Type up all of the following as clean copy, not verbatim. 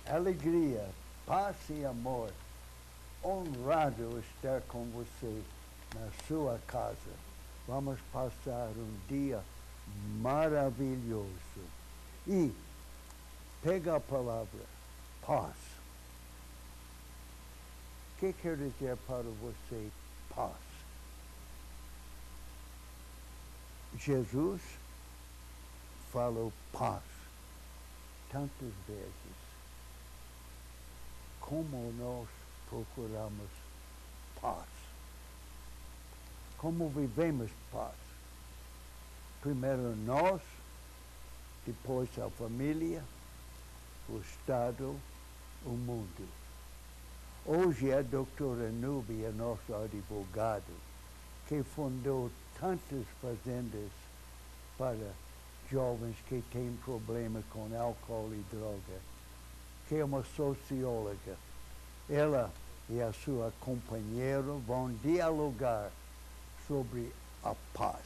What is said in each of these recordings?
alegria, paz e amor. Honrado estar com você na sua casa. Vamos passar um dia maravilhoso. E pega a palavra paz. O que quer dizer para você paz? Jesus falou paz tantas vezes. Como nós procuramos paz? Como vivemos paz? Primeiro nós, depois a família, o Estado, o mundo. Hoje a doutora Núbia, nosso advogado, que fundou tantas fazendas para jovens que têm problema com álcool e droga, que é uma socióloga. Ela e a sua companheira vão dialogar sobre a paz.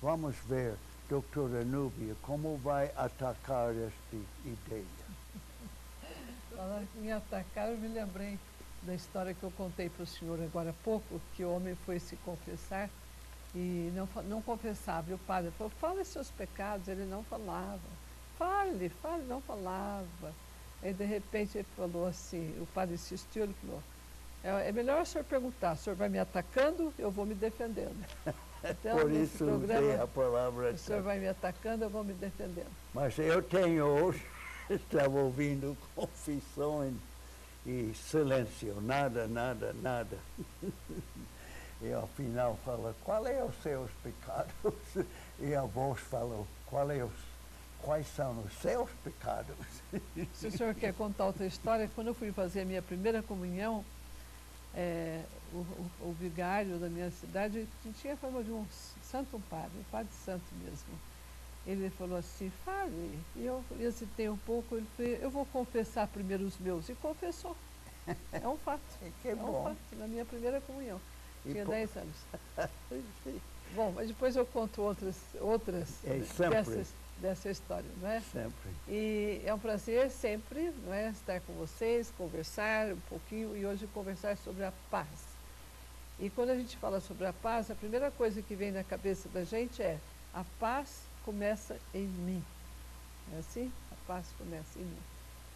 Vamos ver, doutora Núbia, como vai atacar esta ideia. Falar em atacar, eu me lembrei da história que eu contei para o senhor agora há pouco, que o homem foi se confessar e não confessava. E o padre falou, fale seus pecados. Ele não falava. Fale, não falava. Aí, de repente, ele falou assim, o padre insistiu, ele falou, é melhor o senhor perguntar, o senhor vai me atacando, eu vou me defendendo. Então, por isso usei a palavra o senhor vai me atacando, eu vou me defendendo. Mas eu tenho hoje, estava ouvindo confissões e silêncio, nada. E ao final fala, qual é os seus pecados? E a voz falou, quais são os seus pecados? Se o senhor quer contar outra história, quando eu fui fazer a minha primeira comunhão, o vigário da minha cidade tinha a fama de um santo, um padre santo mesmo. Ele falou assim, fale. E eu hesitei um pouco, ele falou, eu vou confessar primeiro os meus. E confessou. É um fato. Um fato, na minha primeira comunhão. Tinha 10 anos. Bom, mas depois eu conto outras dessa história, não é? Sempre. E é um prazer sempre, não é, estar com vocês, conversar um pouquinho e hoje conversar sobre a paz. E quando a gente fala sobre a paz, a primeira coisa que vem na cabeça da gente é a paz começa em mim. É assim? A paz começa em mim.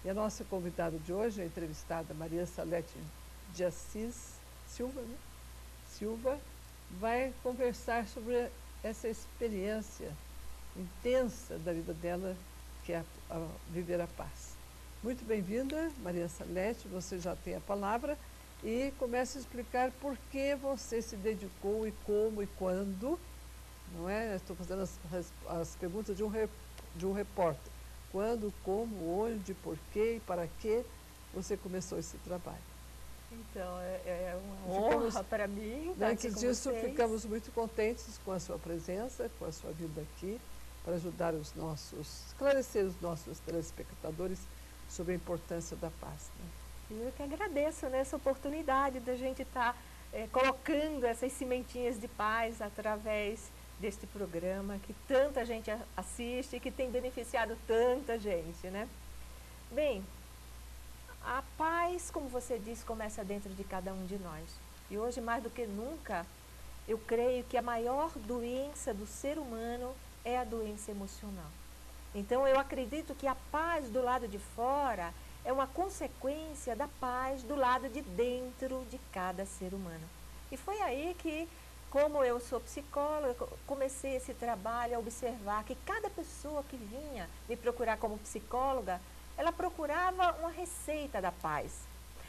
E a nossa convidada de hoje, a entrevistada Maria Salete de Assis Silva, né? Silva, vai conversar sobre essa experiência intensa da vida dela, que é a viver a paz. Muito bem-vinda, Maria Salete, você já tem a palavra e comece a explicar por que você se dedicou e como e quando, não é? Estou fazendo as perguntas de um repórter. Quando, como, onde, por quê e para que você começou esse trabalho? Então, é uma honra para mim estar aqui com disso, vocês. Ficamos muito contentes com a sua presença, com a sua vinda aqui, para ajudar esclarecer os nossos telespectadores sobre a importância da paz. Né? Eu que agradeço, né, essa oportunidade da gente estar colocando essas sementinhas de paz através deste programa, que tanta gente assiste e que tem beneficiado tanta gente, né? Bem, a paz, como você disse, começa dentro de cada um de nós. E hoje, mais do que nunca, eu creio que a maior doença do ser humano é a doença emocional. Então, eu acredito que a paz do lado de fora é uma consequência da paz do lado de dentro de cada ser humano. E foi aí que, como eu sou psicóloga, comecei esse trabalho a observar que cada pessoa que vinha me procurar como psicóloga, ela procurava uma receita da paz.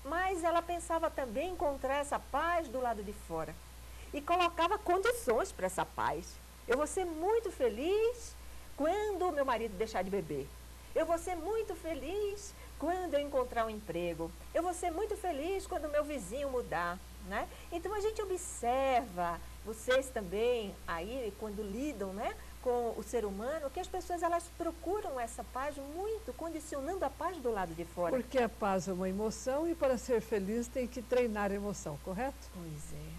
Mas ela pensava também encontrar essa paz do lado de fora. E colocava condições para essa paz. Eu vou ser muito feliz quando meu marido deixar de beber. Eu vou ser muito feliz quando eu encontrar um emprego. Eu vou ser muito feliz quando meu vizinho mudar. Né? Então a gente observa, vocês também aí, quando lidam, né, com o ser humano, que as pessoas elas procuram essa paz muito, condicionando a paz do lado de fora. Porque a paz é uma emoção e para ser feliz tem que treinar a emoção, correto? Pois é.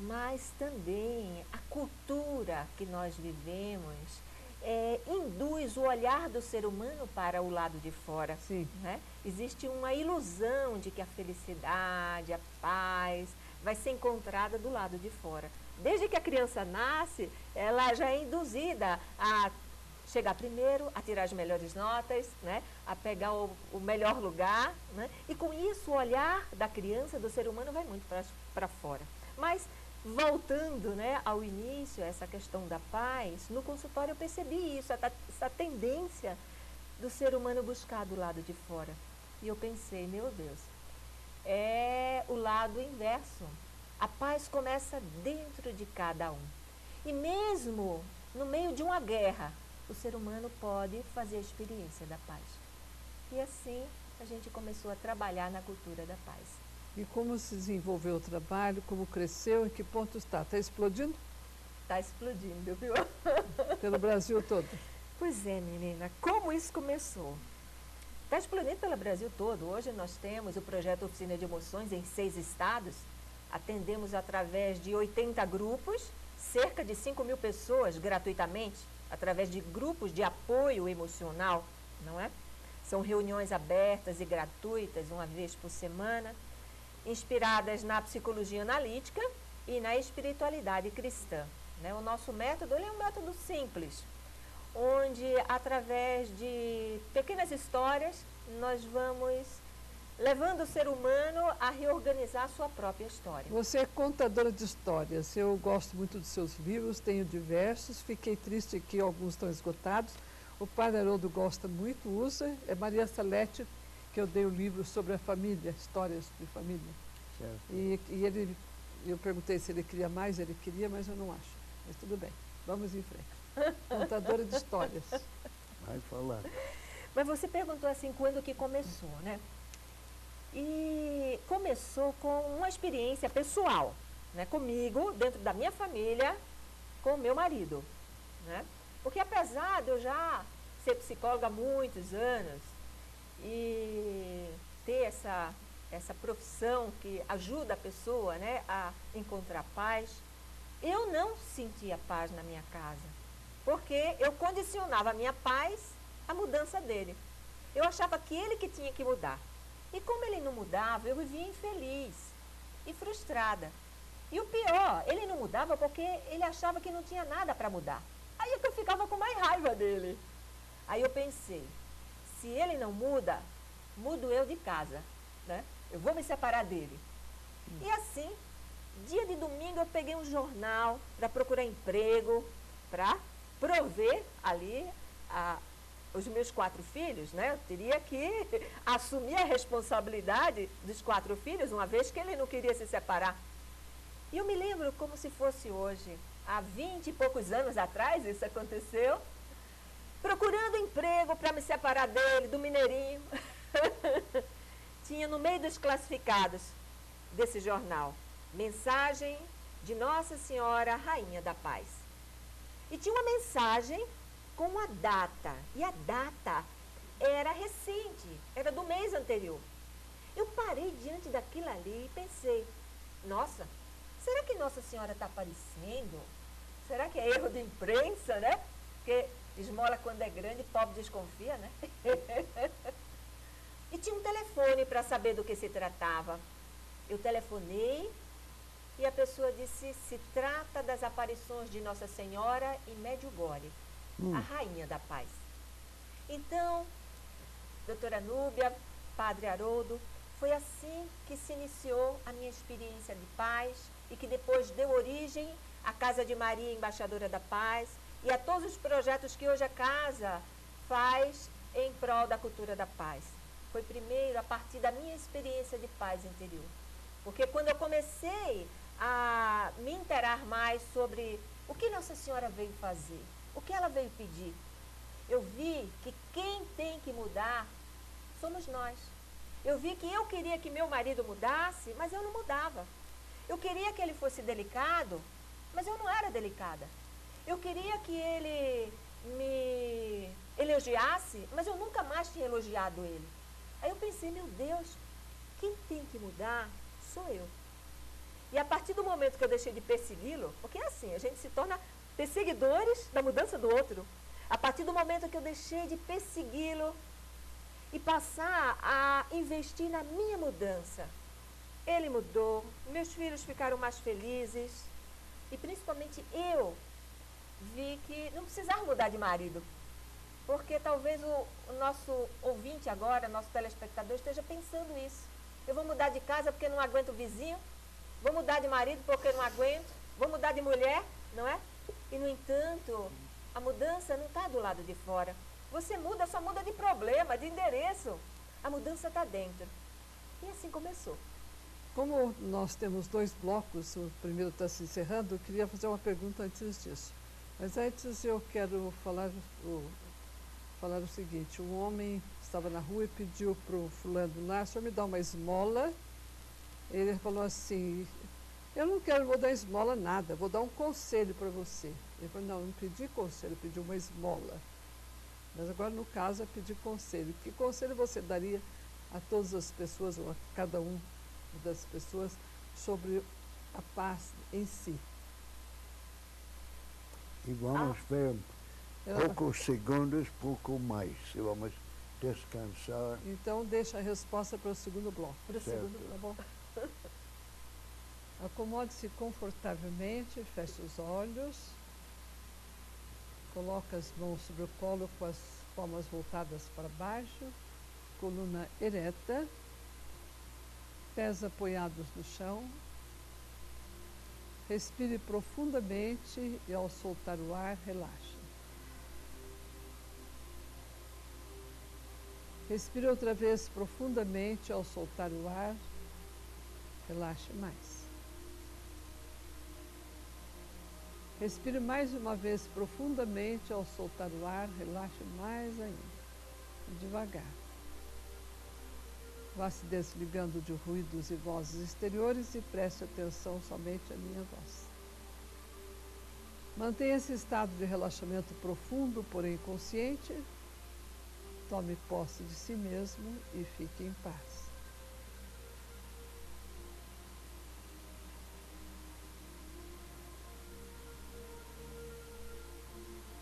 Mas também a cultura que nós vivemos induz o olhar do ser humano para o lado de fora. Sim. Né? Existe uma ilusão de que a felicidade, a paz, vai ser encontrada do lado de fora. Desde que a criança nasce, ela já é induzida a chegar primeiro, a tirar as melhores notas, né? A pegar o melhor lugar. Né? E com isso, o olhar da criança, do ser humano, vai muito para fora. Mas, voltando, né, ao início, essa questão da paz, no consultório eu percebi isso, essa tendência do ser humano buscar do lado de fora. E eu pensei, meu Deus, é o lado inverso. A paz começa dentro de cada um. E mesmo no meio de uma guerra, o ser humano pode fazer a experiência da paz. E assim a gente começou a trabalhar na cultura da paz. E como se desenvolveu o trabalho, como cresceu, em que ponto está? Está explodindo? Está explodindo, viu? Pelo Brasil todo. Pois é, menina, como isso começou? Está explodindo pelo Brasil todo. Hoje nós temos o projeto Oficina de Emoções em 6 estados. Atendemos através de 80 grupos, cerca de 5.000 pessoas gratuitamente, através de grupos de apoio emocional, não é? São reuniões abertas e gratuitas, uma vez por semana, inspiradas na psicologia analítica e na espiritualidade cristã. Né? O nosso método ele é um método simples, onde, através de pequenas histórias, nós vamos levando o ser humano a reorganizar a sua própria história. Você é contadora de histórias. Eu gosto muito dos seus livros, tenho diversos. Fiquei triste que alguns estão esgotados. O Padre Haroldo gosta muito, usa. É Maria Salete, que eu dei o livro sobre a família, histórias de família. Certo. E eu perguntei se ele queria mais, ele queria, mas eu não acho. Mas tudo bem, vamos em frente. Contadora de histórias. Vai falar. Mas você perguntou assim, quando que começou, né? E começou com uma experiência pessoal, né? Comigo, dentro da minha família, com o meu marido, né? Porque apesar de eu já ser psicóloga há muitos anos e ter essa profissão que ajuda a pessoa, né, a encontrar paz, eu não sentia paz na minha casa, porque eu condicionava a minha paz à mudança dele. Eu achava que ele que tinha que mudar. E como ele não mudava, eu vivia infeliz e frustrada. E o pior, ele não mudava porque ele achava que não tinha nada para mudar. Aí é que eu ficava com mais raiva dele. Aí eu pensei, se ele não muda, mudo eu de casa, né? Eu vou me separar dele. E assim, dia de domingo eu peguei um jornal para procurar emprego, para prover ali os meus 4 filhos, né? Eu teria que assumir a responsabilidade dos 4 filhos, uma vez que ele não queria se separar. E eu me lembro como se fosse hoje, há 20 e poucos anos atrás isso aconteceu, procurando emprego para me separar dele, do Mineirinho. Tinha no meio dos classificados desse jornal, mensagem de Nossa Senhora Rainha da Paz. E tinha uma mensagem com uma data, e a data era recente, era do mês anterior. Eu parei diante daquilo ali e pensei, nossa, será que Nossa Senhora está aparecendo? Será que é erro de imprensa, né? Porque esmola quando é grande, pobre desconfia, né? E tinha um telefone para saber do que se tratava. Eu telefonei e a pessoa disse, se trata das aparições de Nossa Senhora em Medjugorje, a Rainha da Paz. Então, doutora Núbia, Padre Haroldo, foi assim que se iniciou a minha experiência de paz e que depois deu origem à Casa de Maria, Embaixadora da Paz, e a todos os projetos que hoje a Casa faz em prol da cultura da paz. Foi primeiro a partir da minha experiência de paz interior. Porque quando eu comecei a me interar mais sobre o que Nossa Senhora veio fazer, o que ela veio pedir, eu vi que quem tem que mudar somos nós. Eu vi que eu queria que meu marido mudasse, mas eu não mudava. Eu queria que ele fosse delicado, mas eu não era delicada. Eu queria que ele me elogiasse, mas eu nunca mais tinha elogiado ele. Aí eu pensei, meu Deus, quem tem que mudar sou eu. E a partir do momento que eu deixei de persegui-lo, porque é assim, a gente se torna perseguidores da mudança do outro. A partir do momento que eu deixei de persegui-lo e passar a investir na minha mudança, ele mudou, meus filhos ficaram mais felizes e principalmente eu vi que não precisava mudar de marido. Porque talvez o nosso ouvinte agora, nosso telespectador, esteja pensando isso. Eu vou mudar de casa porque não aguento o vizinho, vou mudar de marido porque não aguento, vou mudar de mulher, não é? E, no entanto, a mudança não está do lado de fora. Você muda, só muda de problema, de endereço. A mudança está dentro. E assim começou. Como nós temos 2 blocos, o primeiro está se encerrando, eu queria fazer uma pergunta antes disso. Mas antes eu quero falar o seguinte, um homem estava na rua e pediu para o fulano lá, o senhor me dá uma esmola? Ele falou assim, eu não quero, vou dar esmola nada, vou dar um conselho para você. Ele falou, não, não pedi conselho, pedi uma esmola. Mas agora no caso é pedir conselho. Que conselho você daria a todas as pessoas, ou a cada uma das pessoas, sobre a paz em si? E vamos ver poucos segundos, pouco mais. E vamos descansar. Então deixa a resposta para o segundo bloco. Para o segundo, Tá bom? Acomode-se confortavelmente, feche os olhos, coloque as mãos sobre o colo com as palmas voltadas para baixo, coluna ereta, pés apoiados no chão. Respire profundamente e ao soltar o ar, relaxe. Respire outra vez profundamente ao soltar o ar, relaxe mais. Respire mais uma vez profundamente ao soltar o ar, relaxe mais ainda, devagar. Vá se desligando de ruídos e vozes exteriores e preste atenção somente à minha voz. Mantenha esse estado de relaxamento profundo, porém consciente. Tome posse de si mesmo e fique em paz.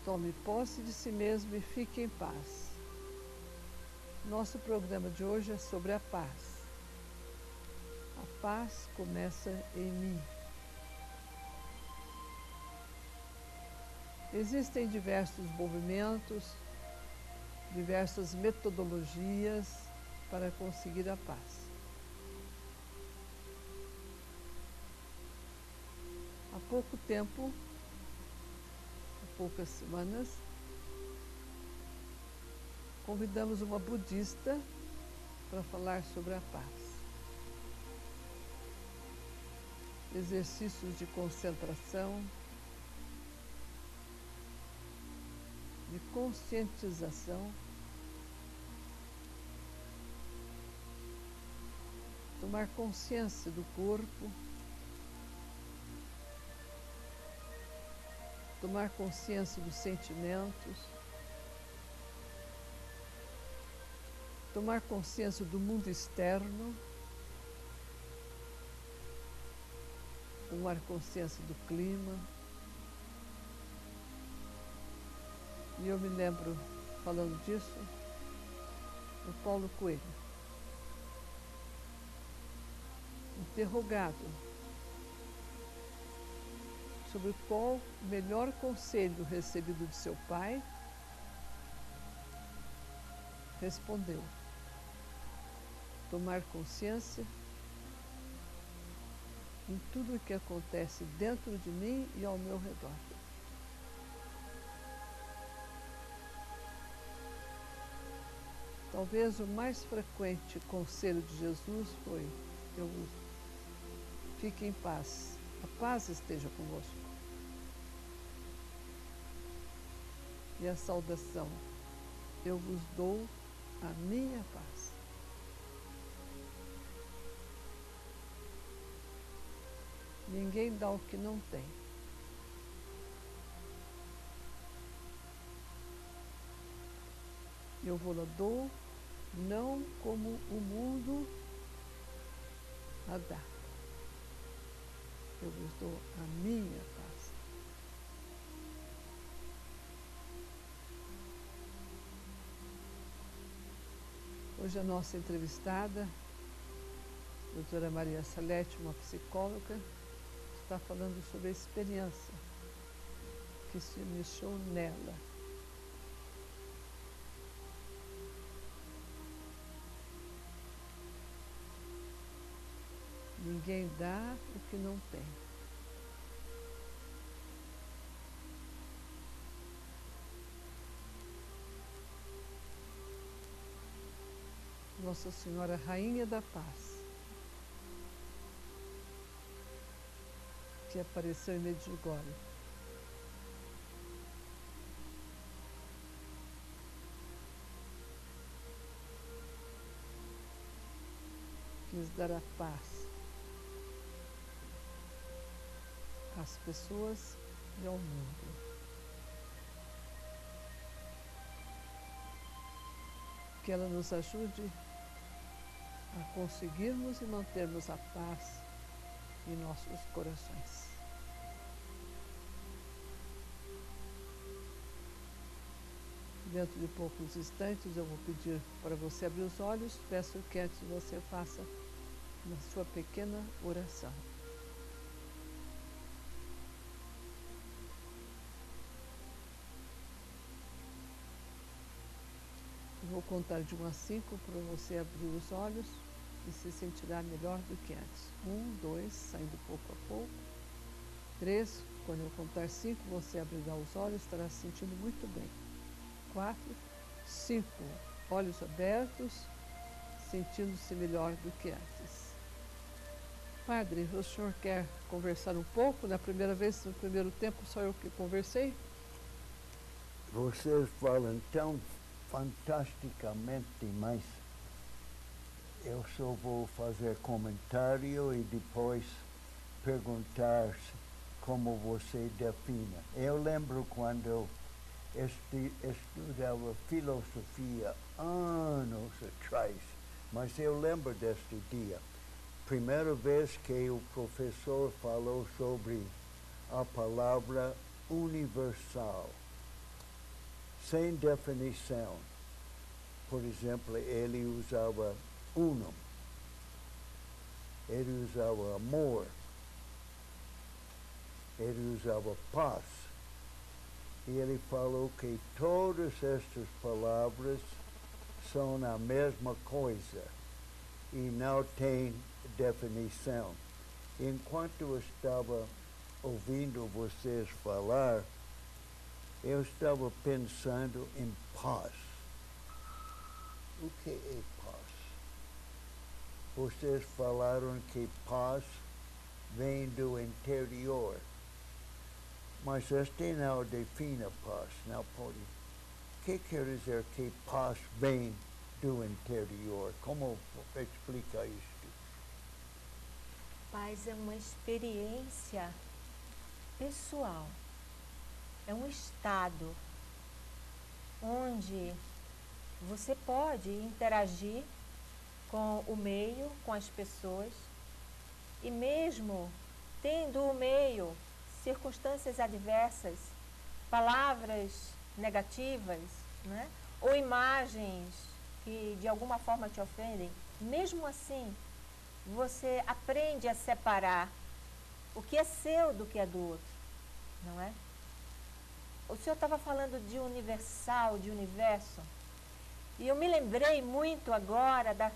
Tome posse de si mesmo e fique em paz. Nosso programa de hoje é sobre a paz. A paz começa em mim. Existem diversos movimentos, diversas metodologias para conseguir a paz. Há pouco tempo, há poucas semanas, convidamos uma budista para falar sobre a paz. Exercícios de concentração, de conscientização, tomar consciência do corpo, tomar consciência dos sentimentos, tomar consciência do mundo externo, tomar consciência do clima. E eu me lembro, falando disso, do Paulo Coelho, interrogado sobre qual o melhor conselho recebido de seu pai, respondeu: tomar consciência em tudo o que acontece dentro de mim e ao meu redor. Talvez o mais frequente conselho de Jesus foi: fique em paz, a paz esteja convosco. E a saudação: eu vos dou a minha paz. Ninguém dá o que não tem. Eu vou lá dou, não como o mundo a dá. Eu vos dou a minha paz. Hoje a nossa entrevistada, doutora Maria Salete, uma psicóloga, está falando sobre a experiência que se iniciou nela. Ninguém dá o que não tem. Nossa Senhora Rainha da Paz, que apareceu em Medjugorje. Quis dar a paz às pessoas e ao mundo. Que ela nos ajude a conseguirmos e mantermos a paz em nossos corações. Dentro de poucos instantes eu vou pedir para você abrir os olhos, peço que antes você faça uma sua pequena oração. Vou contar de 1 a 5 para você abrir os olhos e se sentirá melhor do que antes. 1, 2, saindo pouco a pouco. 3, quando eu contar 5, você abrirá os olhos, estará se sentindo muito bem. 4, 5, olhos abertos, sentindo-se melhor do que antes. Padre, o senhor quer conversar um pouco? Na primeira vez, no primeiro tempo, só eu que conversei? Vocês falam tão fantasticamente, mas eu só vou fazer comentário e depois perguntar como você define. Eu lembro quando eu estudava filosofia anos atrás, mas eu lembro deste dia. Primeira vez que o professor falou sobre a palavra universal, sem definição. Por exemplo, ele usava unum, ele usava amor, ele usava paz. E ele falou que todas estas palavras são a mesma coisa e não tem definição. Enquanto eu estava ouvindo vocês falar, eu estava pensando em paz. O que é paz? Vocês falaram que paz vem do interior. Mas este não define paz, não pode. O que quer dizer que paz vem do interior? Como explica isto? Paz é uma experiência pessoal. É um estado onde você pode interagir com o meio, com as pessoas, e mesmo tendo o meio circunstâncias adversas, palavras negativas, né? Ou imagens que de alguma forma te ofendem, mesmo assim, você aprende a separar o que é seu do que é do outro, não é? O senhor estava falando de universal, de universo, e eu me lembrei muito agora das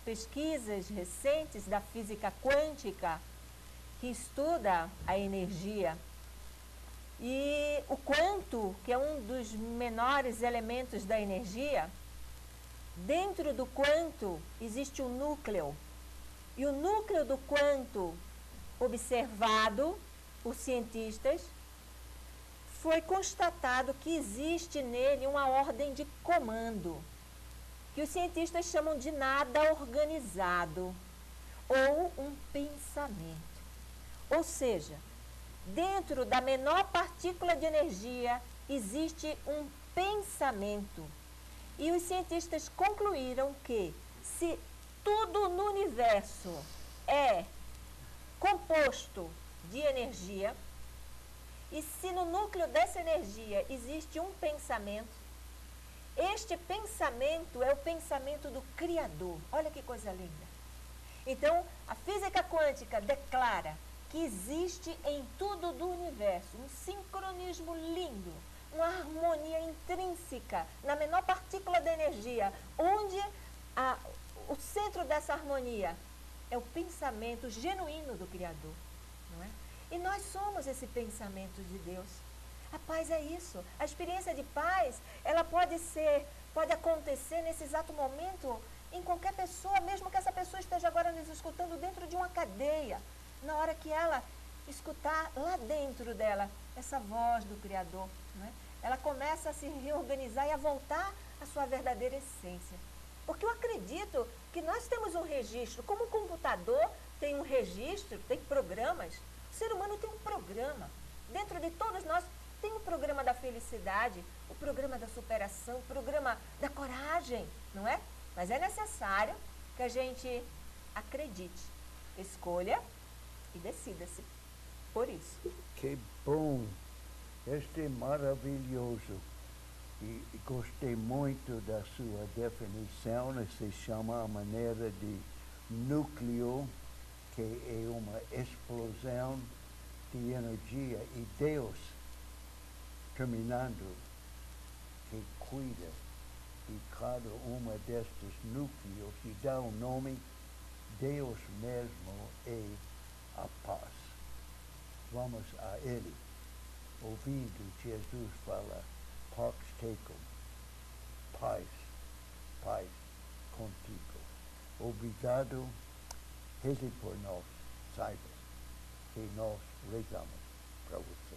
pesquisas recentes da física quântica, que estuda a energia, e o quanto, que é um dos menores elementos da energia, dentro do quanto existe um núcleo, e o núcleo do quanto, observado por cientistas, foi constatado que existe nele uma ordem de comando, que os cientistas chamam de nada organizado, ou um pensamento. Ou seja, dentro da menor partícula de energia existe um pensamento. E os cientistas concluíram que se tudo no universo é composto de energia, e se no núcleo dessa energia existe um pensamento, Este pensamento é o pensamento do Criador. Olha que coisa linda. Então, a física quântica declara que existe em tudo do universo um sincronismo lindo, uma harmonia intrínseca na menor partícula da energia, onde o centro dessa harmonia é o pensamento genuíno do Criador, não é? E nós somos esse pensamento de Deus. A paz é isso. A experiência de paz, ela pode acontecer nesse exato momento em qualquer pessoa, mesmo que essa pessoa esteja agora nos escutando dentro de uma cadeia. Na hora que ela escutar lá dentro dela essa voz do Criador, não é? Ela começa a se reorganizar e a voltar à sua verdadeira essência. Porque eu acredito que nós temos um registro, como o computador tem um registro, tem programas, o ser humano tem um programa. Dentro de todos nós tem o programa da felicidade, o programa da superação, o programa da coragem, não é? Mas é necessário que a gente acredite, escolha e decida-se por isso. Que bom! Este é maravilhoso. E gostei muito da sua definição, se chama a maneira de núcleo, que é uma explosão de energia, e Deus, terminando, que cuida de cada uma destes núcleos e dá o nome, Deus mesmo é a paz. Vamos a Ele, ouvindo Jesus falar, Pax tecum, paz, paz contigo. Obrigado, reze por nós, saiba que nós rezamos para você.